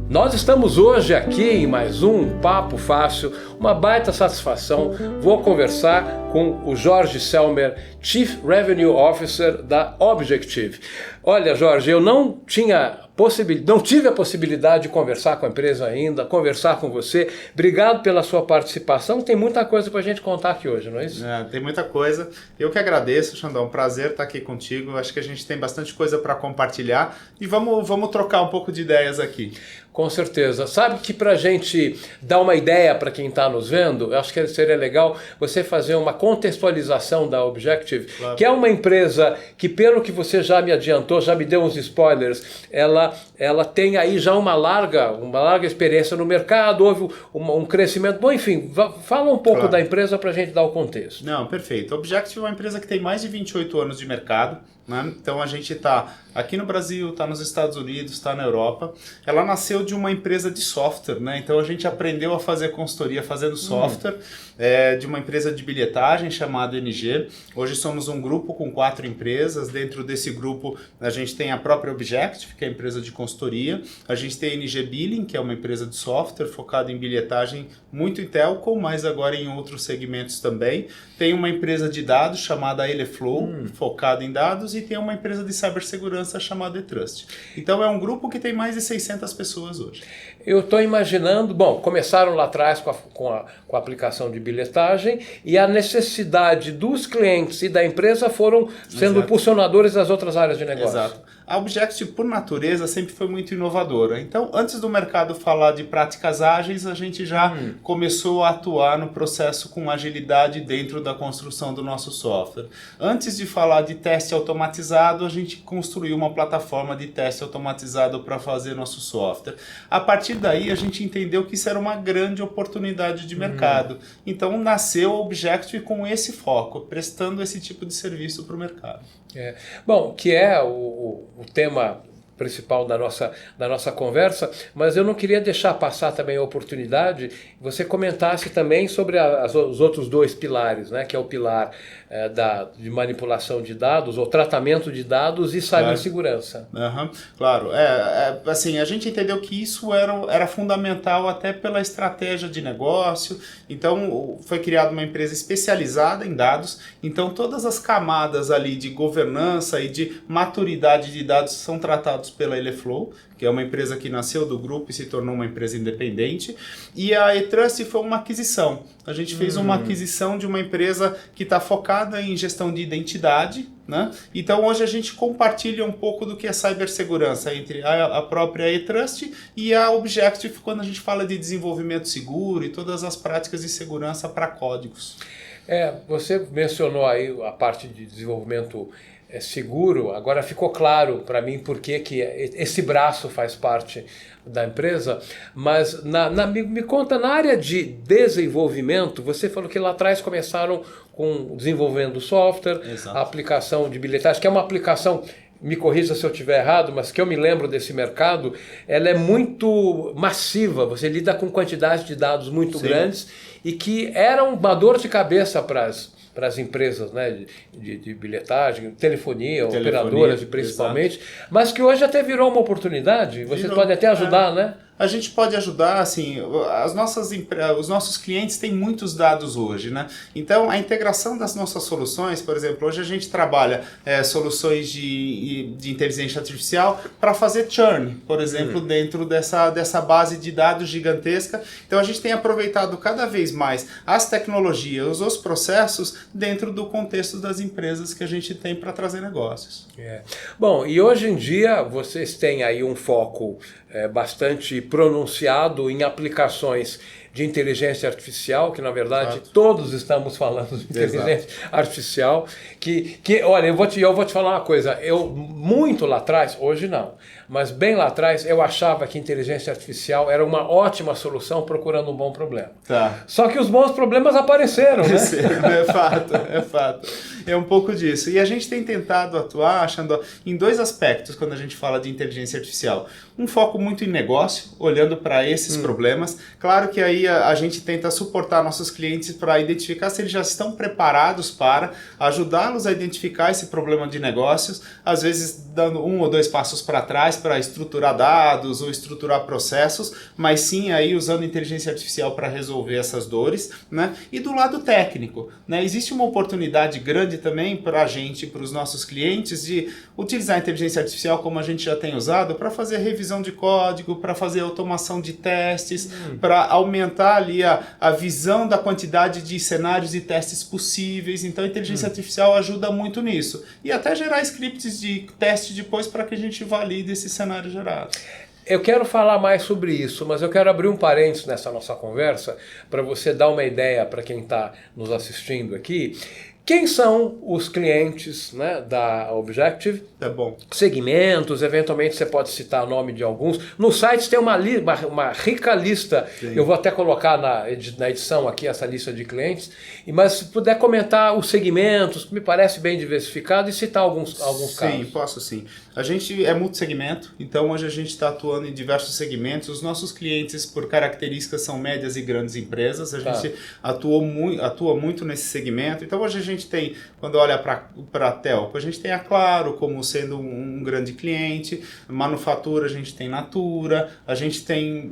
Nós estamos hoje aqui em mais um Papo Fácil, uma baita satisfação. Vou conversar com o Jorge Selmer, Chief Revenue Officer da Objective. Olha, Jorge, eu não tive a possibilidade de conversar com a empresa ainda, conversar com você. Obrigado pela sua participação. Tem muita coisa para a gente contar aqui hoje, não é isso? Tem muita coisa. Eu que agradeço, Xandão. Prazer estar aqui contigo. Acho que a gente tem bastante coisa para compartilhar e vamos trocar um pouco de ideias aqui. Com certeza. Sabe que para a gente dar uma ideia para quem está nos vendo, eu acho que seria legal você fazer uma contextualização da Objective, claro. Que é uma empresa que, pelo que você já me adiantou, já me deu uns spoilers, ela tem aí já uma larga experiência no mercado, houve um crescimento. Bom, enfim, fala um pouco da empresa para a gente dar o contexto. Não, perfeito. A Objective é uma empresa que tem mais de 28 anos de mercado, né? Então a gente está aqui no Brasil, está nos Estados Unidos, está na Europa. Ela nasceu de uma empresa de software, né? Então a gente aprendeu a fazer consultoria fazendo software, de uma empresa de bilhetagem chamada NG. Hoje somos um grupo com 4 empresas. Dentro desse grupo a gente tem a própria Objective, que é a empresa de consultoria. A gente tem a NG Billing, que é uma empresa de software focada em bilhetagem, muito em telco, mas agora em outros segmentos também. Tem uma empresa de dados chamada Eleflow, focada em dados, e tem uma empresa de cibersegurança chamada eTrust. Então é um grupo que tem mais de 600 pessoas hoje. Eu estou imaginando, começaram lá atrás com a aplicação de bilhetagem e a necessidade dos clientes e da empresa foram sendo impulsionadores das outras áreas de negócio. Exato. A Objective, por natureza, sempre foi muito inovadora. Então, antes do mercado falar de práticas ágeis, a gente já começou a atuar no processo com agilidade dentro da construção do nosso software. Antes de falar de teste automatizado, a gente construiu uma plataforma de teste automatizado para fazer nosso software. A partir daí, a gente entendeu que isso era uma grande oportunidade de mercado. Então, nasceu a Objective com esse foco, prestando esse tipo de serviço para o mercado. Bom, que é o tema principal da nossa conversa, mas eu não queria deixar passar também a oportunidade que você comentasse também sobre os outros 2 pilares, né, que é o pilar de manipulação de dados, ou tratamento de dados e cibersegurança. Claro, assim, a gente entendeu que isso era fundamental até pela estratégia de negócio. Então foi criada uma empresa especializada em dados, então todas as camadas ali de governança e de maturidade de dados são tratados pela Eleflow, que é uma empresa que nasceu do grupo e se tornou uma empresa independente. E a eTrust foi uma aquisição. A gente fez uma aquisição de uma empresa que está focada em gestão de identidade, né? Então hoje a gente compartilha um pouco do que é cibersegurança entre a própria eTrust e a Objective quando a gente fala de desenvolvimento seguro e todas as práticas de segurança para códigos. Você mencionou aí a parte de desenvolvimento seguro. Agora ficou claro para mim por que esse braço faz parte da empresa, mas me conta, na área de desenvolvimento, você falou que lá atrás começaram desenvolvendo software, a aplicação de bilhetagem, que é uma aplicação, me corrija se eu estiver errado, mas que eu me lembro desse mercado, ela é muito massiva, você lida com quantidade de dados muito grandes e que era uma dor de cabeça para as empresas, né, de bilhetagem, telefonia, operadoras principalmente, mas que hoje até virou uma oportunidade. Vocês podem até ajudar, né? A gente pode ajudar, assim, os nossos clientes têm muitos dados hoje, né? Então, a integração das nossas soluções, por exemplo, hoje a gente trabalha soluções de inteligência artificial para fazer churn, por exemplo, dentro dessa base de dados gigantesca. Então, a gente tem aproveitado cada vez mais as tecnologias, os processos dentro do contexto das empresas que a gente tem para trazer negócios. Bom, e hoje em dia vocês têm aí um foco bastante pronunciado em aplicações de inteligência artificial, que na verdade todos estamos falando de inteligência artificial, olha, eu vou te falar uma coisa, muito lá atrás, hoje não, mas bem lá atrás eu achava que inteligência artificial era uma ótima solução procurando um bom problema. Só que os bons problemas apareceram, né? É fato. É um pouco disso. E a gente tem tentado atuar, achando em dois aspectos quando a gente fala de inteligência artificial. Um foco muito em negócio, olhando para esses problemas. Claro que aí a gente tenta suportar nossos clientes para identificar se eles já estão preparados para ajudá-los a identificar esse problema de negócios, às vezes dando 1 ou 2 passos para trás para estruturar dados ou estruturar processos, mas sim aí usando inteligência artificial para resolver essas dores, né? E do lado técnico, né? Existe uma oportunidade grande também para a gente, para os nossos clientes, de utilizar a inteligência artificial como a gente já tem usado para fazer revisão de código, para fazer automação de testes, para aumentar ali a visão da quantidade de cenários e testes possíveis. Então a inteligência artificial ajuda muito nisso. E até gerar scripts de teste depois para que a gente valide esse cenário gerado. Eu quero falar mais sobre isso, mas eu quero abrir um parênteses nessa nossa conversa para você dar uma ideia para quem está nos assistindo aqui. Quem são os clientes, né, da Objective? Tá bom. Segmentos, eventualmente você pode citar o nome de alguns. No site tem uma rica lista. Sim. Eu vou até colocar na edição aqui essa lista de clientes. Mas se puder comentar os segmentos, me parece bem diversificado, e citar alguns casos. Sim, posso sim. A gente é multissegmento, então hoje a gente está atuando em diversos segmentos. Os nossos clientes, por características, são médias e grandes empresas. A gente atua muito nesse segmento. Então hoje a gente tem, quando olha para a Telco, a gente tem a Claro como sendo um grande cliente. Manufatura, a gente tem Natura. A gente tem,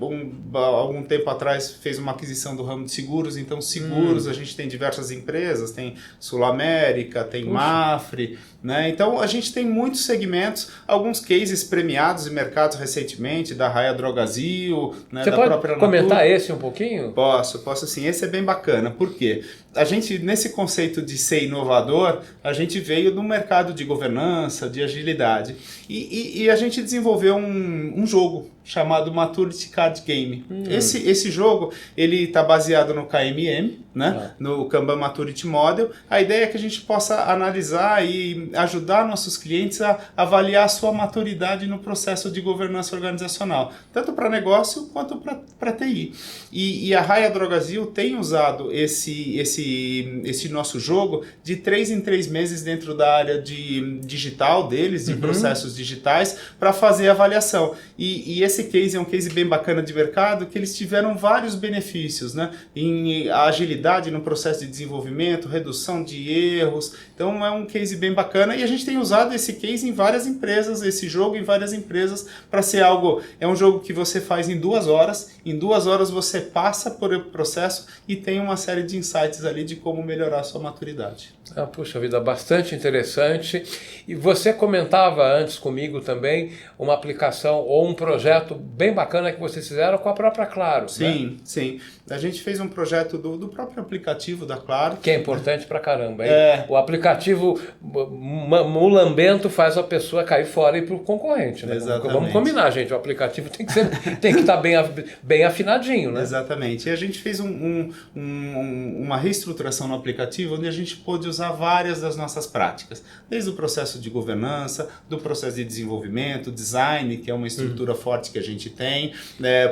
algum tempo atrás, fez uma aquisição do ramo de seguros. Então seguros, a gente tem diversas empresas. Tem Sul América, tem Mafre, né? Então a gente tem muitos segmentos, alguns cases premiados em mercados recentemente, da Raia Drogasil, né, Você da pode própria comentar Natura. esse um pouquinho? Posso sim. Esse é bem bacana. Por quê? A gente, nesse conceito de ser inovador, a gente veio do mercado de governança, de agilidade. E a gente desenvolveu um jogo chamado Maturity Card Game. Esse jogo, ele está baseado no KMM, né? No Kanban Maturity Model. A ideia é que a gente possa analisar e ajudar nossos clientes a avaliar a sua maturidade no processo de governança organizacional, tanto para negócio quanto para TI. E a Raia Drogasil tem usado esse nosso jogo de 3 em 3 meses dentro da área de digital deles, de processos digitais, para fazer avaliação. E esse case é um case bem bacana de mercado, que eles tiveram vários benefícios, né? Em agilidade no processo de desenvolvimento, redução de erros. Então é um case bem bacana, e a gente tem usado esse case em várias empresas, esse jogo em várias empresas, para ser algo, é um jogo que você faz em 2 horas. Em 2 horas você passa por o processo e tem uma série de insights ali de como melhorar a sua maturidade. Puxa vida, bastante interessante. E você comentava antes comigo também uma aplicação ou um projeto bem bacana que vocês fizeram com a própria Claro. Sim, né? Sim. A gente fez um projeto do próprio aplicativo da Claro. Que é importante pra caramba, hein? O aplicativo mulambento faz a pessoa cair fora e ir pro concorrente, né? Exatamente. Vamos combinar, gente. O aplicativo tem que estar bem afinadinho, né? Exatamente. E a gente fez uma reestruturação no aplicativo onde a gente pôde usar várias das nossas práticas. Desde o processo de governança, do processo de desenvolvimento, design, que é uma estrutura forte que a gente tem,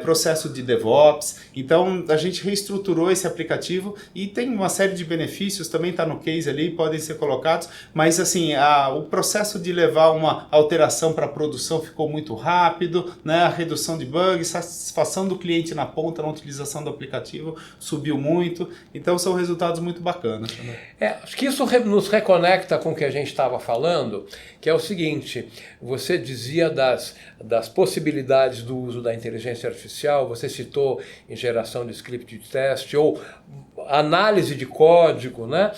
processo de DevOps. Então, a gente reestruturou esse aplicativo e tem uma série de benefícios, também está no case ali, podem ser colocados, mas assim, o processo de levar uma alteração para a produção ficou muito rápido, né? A redução de bugs, satisfação do cliente na ponta, na utilização do aplicativo, subiu muito. Então, são resultados muito bacanas. Acho que isso nos reconecta com o que a gente estava falando, que é o seguinte: você dizia das possibilidades do uso da inteligência artificial, você citou em geração de script de teste ou análise de código, né?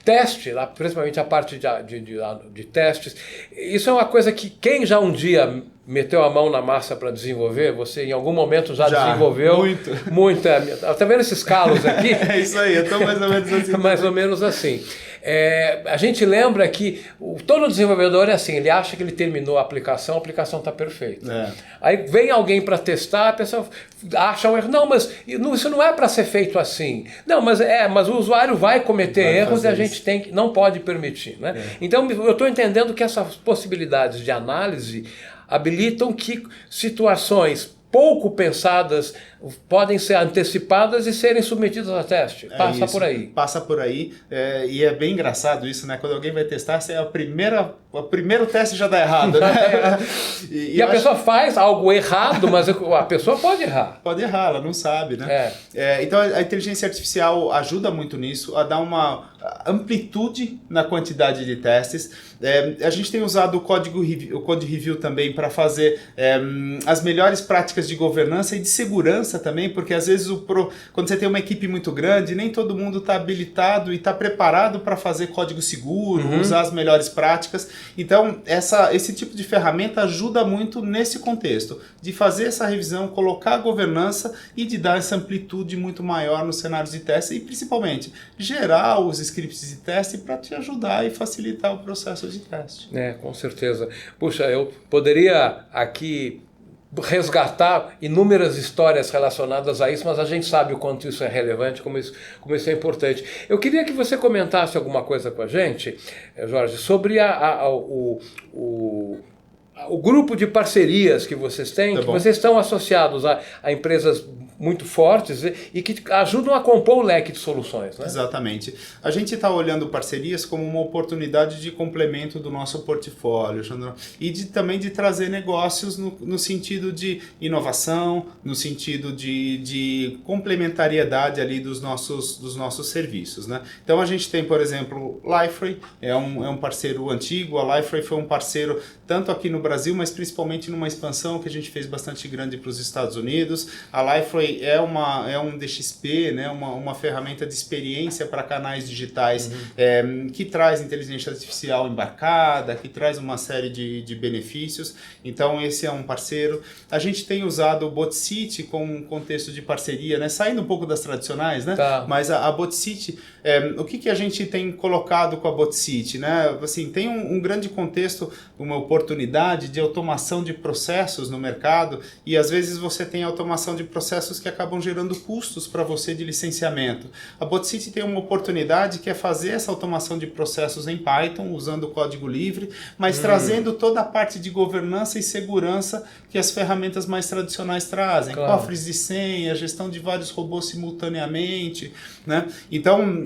Teste, principalmente a parte de testes, isso é uma coisa que quem já um dia meteu a mão na massa para desenvolver, você em algum momento já desenvolveu muito. Tá vendo esses calos aqui? É isso aí, eu estou mais ou menos assim. Mais ou menos assim. A gente lembra que todo desenvolvedor é assim, ele acha que ele terminou a aplicação está perfeita. Aí vem alguém para testar, a pessoa acha um erro. Não, mas isso não é para ser feito assim. Não, mas o usuário vai cometer erros e a gente não pode permitir, né? Então eu estou entendendo que essas possibilidades de análise habilitam que situações pouco pensadas podem ser antecipadas e serem submetidas a teste. Passa por aí. Passa por aí. E é bem engraçado isso, né? Quando alguém vai testar, é o primeiro teste já dá errado, né? E a pessoa faz algo errado, mas a pessoa pode errar. Pode errar, ela não sabe, né? Então a inteligência artificial ajuda muito nisso, a dar uma amplitude na quantidade de testes. A gente tem usado o Code Review também para fazer as melhores práticas de governança e de segurança também, porque às vezes quando você tem uma equipe muito grande, nem todo mundo está habilitado e está preparado para fazer código seguro, usar as melhores práticas. Então, esse tipo de ferramenta ajuda muito nesse contexto, de fazer essa revisão, colocar a governança e de dar essa amplitude muito maior nos cenários de teste e, principalmente, gerar os scripts de teste para te ajudar e facilitar o processo de teste. Com certeza. Puxa, eu poderia aqui resgatar inúmeras histórias relacionadas a isso, mas a gente sabe o quanto isso é relevante, como isso é importante. Eu queria que você comentasse alguma coisa com a gente, Jorge, sobre o grupo de parcerias que vocês têm, que vocês estão associados a empresas muito fortes e que ajudam a compor o leque de soluções, né? Exatamente. A gente está olhando parcerias como uma oportunidade de complemento do nosso portfólio, Xandro, e também de trazer negócios no sentido de inovação, no sentido de complementariedade ali dos nossos serviços, né? Então a gente tem, por exemplo, Liferay, é um parceiro antigo. A Liferay foi um parceiro tanto aqui no Brasil, mas principalmente numa expansão que a gente fez bastante grande para os Estados Unidos. A Liferay é um DXP, né, uma ferramenta de experiência para canais digitais, que traz inteligência artificial embarcada, que traz uma série de benefícios. Então esse é um parceiro. A gente tem usado o BotCity com um contexto de parceria, né, saindo um pouco das tradicionais, né? Tá. Mas a BotCity, o que a gente tem colocado com a BotCity, né? Assim, tem um grande contexto, uma oportunidade de automação de processos no mercado, e às vezes você tem automação de processos que acabam gerando custos para você de licenciamento. A BotCity tem uma oportunidade que é fazer essa automação de processos em Python, usando o código livre, mas trazendo toda a parte de governança e segurança que as ferramentas mais tradicionais trazem. Claro. Cofres de senha, gestão de vários robôs simultaneamente, né? Então,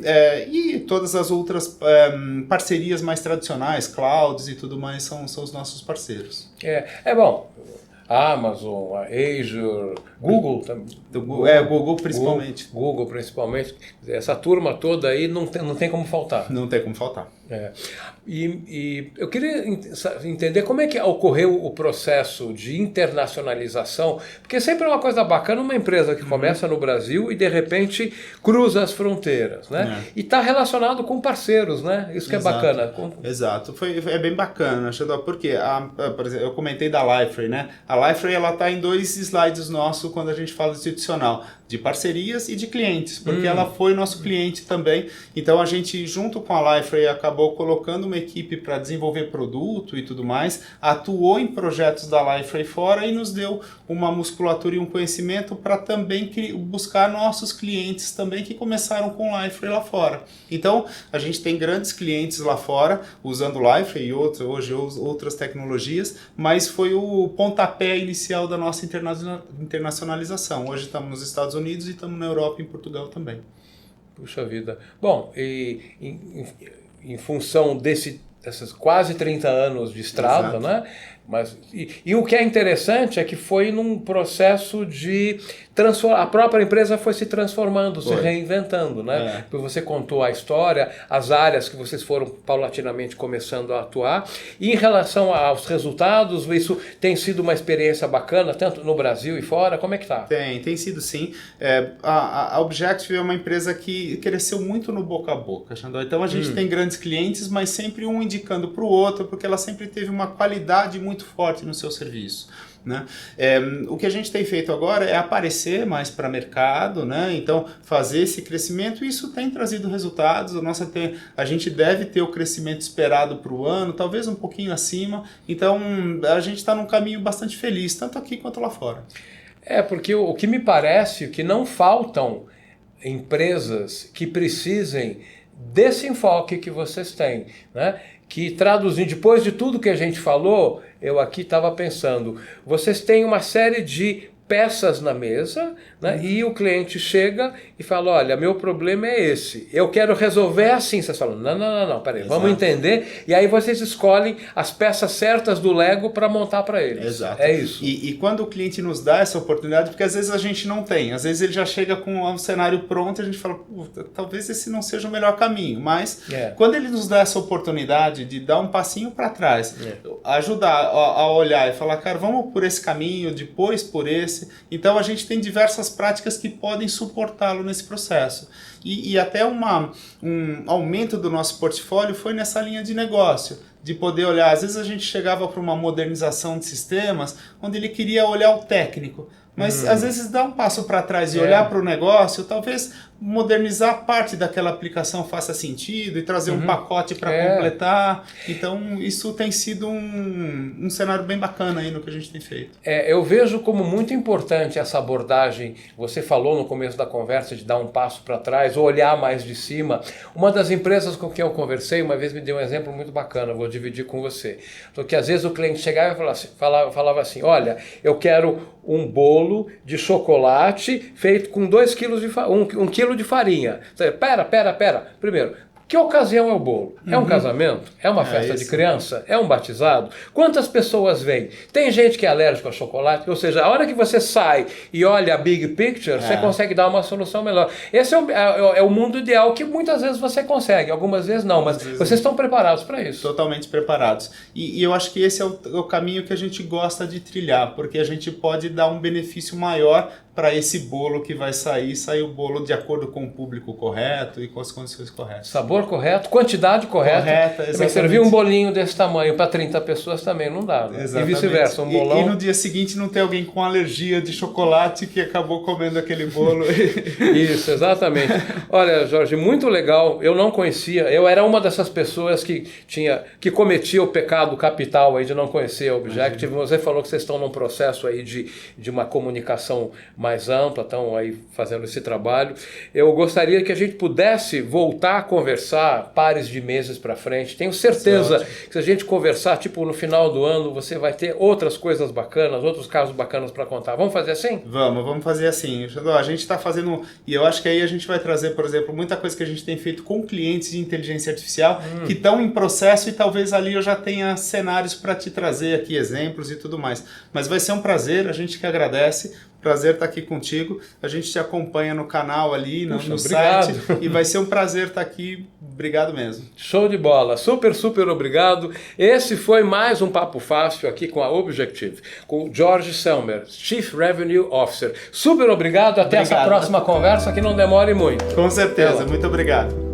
e todas as outras parcerias mais tradicionais, clouds e tudo mais, são os nossos parceiros. Bom, a Amazon, a Azure, Google também. Google principalmente. Google principalmente. Essa turma toda aí não tem como faltar. Não tem como faltar. E eu queria entender como é que ocorreu o processo de internacionalização, porque sempre é uma coisa bacana uma empresa que começa no Brasil e de repente cruza as fronteiras, né? E está relacionado com parceiros, né? Isso que é bacana. Exato. É bem bacana, Xandó, porque por exemplo, eu comentei da Liferay, né? A Liferay, ela está em 2 slides nossos quando a gente fala institucional, de parcerias e de clientes, porque ela foi nosso cliente também. Então a gente, junto com a Liferay, acabou colocando uma equipe para desenvolver produto e tudo mais, atuou em projetos da Liferay fora e nos deu uma musculatura e um conhecimento para também buscar nossos clientes também que começaram com Liferay lá fora. Então a gente tem grandes clientes lá fora usando Liferay e hoje outras tecnologias, mas foi o pontapé inicial da nossa internacionalização. Hoje estamos nos Estados Unidos e estamos na Europa e em Portugal também. Puxa vida. Bom, em função desses quase 30 anos de estrada, né? Mas, e o que é interessante é que foi num processo de a própria empresa foi se transformando, se reinventando, né? Porque você contou a história, as áreas que vocês foram paulatinamente começando a atuar, e em relação aos resultados, isso tem sido uma experiência bacana, tanto no Brasil e fora, como é que tá? Tem sido sim. A Objective é uma empresa que cresceu muito no boca a boca, Xandó. Então a gente tem grandes clientes, mas sempre um indicando para o outro, porque ela sempre teve uma qualidade muito forte no seu serviço, né? O que a gente tem feito agora é aparecer mais para mercado, né? Então fazer esse crescimento, e isso tem trazido resultados. A gente deve ter o crescimento esperado para o ano, talvez um pouquinho acima. Então a gente está num caminho bastante feliz, tanto aqui quanto lá fora. Porque o que me parece que não faltam empresas que precisem desse enfoque que vocês têm, né? Que traduzindo, depois de tudo que a gente falou, eu aqui estava pensando, vocês têm uma série de peças na mesa, né? E o cliente chega e fala, olha, meu problema é esse, eu quero resolver assim. Vocês falam, não, peraí, vamos entender, e aí vocês escolhem as peças certas do Lego para montar para eles. Exato. É isso. E quando o cliente nos dá essa oportunidade, porque às vezes a gente não tem, às vezes ele já chega com um cenário pronto e a gente fala, talvez esse não seja o melhor caminho, mas quando ele nos dá essa oportunidade de dar um passinho para trás, ajudar a olhar e falar, cara, vamos por esse caminho, depois por esse. Então a gente tem diversas práticas que podem suportá-lo nesse processo. E até um aumento do nosso portfólio foi nessa linha de negócio, de poder olhar. Às vezes a gente chegava para uma modernização de sistemas onde ele queria olhar o técnico, mas às vezes dar um passo para trás e olhar para o negócio, talvez modernizar parte daquela aplicação faça sentido e trazer um pacote para completar. Então isso tem sido um cenário bem bacana aí no que a gente tem feito. Eu vejo como muito importante essa abordagem. Você falou no começo da conversa de dar um passo para trás, ou olhar mais de cima. Uma das empresas com quem eu conversei uma vez me deu um exemplo muito bacana, vou dividir com você. Porque às vezes o cliente chegava e falava assim, olha, eu quero um bolo de chocolate feito com 2 quilos de um quilo de farinha. Pera. Primeiro, que ocasião é o bolo? É um casamento? É uma festa de criança? É um batizado? Quantas pessoas vêm? Tem gente que é alérgico a chocolate? Ou seja, a hora que você sai e olha a big picture, você consegue dar uma solução melhor. Esse é o mundo ideal que muitas vezes você consegue, algumas vezes não, mas vocês estão preparados para isso. Totalmente preparados. E eu acho que esse é o caminho que a gente gosta de trilhar, porque a gente pode dar um benefício maior para esse bolo que vai sair o bolo de acordo com o público correto e com as condições corretas. Sabor correto, quantidade correta. Também servir um bolinho desse tamanho para 30 pessoas também não dá. Né? E vice-versa, um bolão. E no dia seguinte não ter alguém com alergia de chocolate que acabou comendo aquele bolo. Isso, exatamente. Olha, Jorge, muito legal. Eu não conhecia, eu era uma dessas pessoas que cometia o pecado capital aí de não conhecer a Objective. Você falou que vocês estão num processo aí de uma comunicação mais ampla, estão aí fazendo esse trabalho. Eu gostaria que a gente pudesse voltar a conversar pares de meses para frente. Tenho certeza que se a gente conversar, tipo, no final do ano, você vai ter outras coisas bacanas, outros casos bacanas para contar. Vamos fazer assim? Vamos fazer assim. Xandó, a gente está fazendo, e eu acho que aí a gente vai trazer, por exemplo, muita coisa que a gente tem feito com clientes de inteligência artificial que estão em processo e talvez ali eu já tenha cenários para te trazer aqui, exemplos e tudo mais. Mas vai ser um prazer, a gente que agradece. Prazer estar aqui contigo. A gente te acompanha no canal ali, no site. E vai ser um prazer estar aqui. Obrigado mesmo. Show de bola. Super obrigado. Esse foi mais um Papo Fácil aqui com a Objective, com o Jorge Selmer, Chief Revenue Officer. Super obrigado. Até essa próxima conversa que não demore muito. Com certeza. Muito obrigado.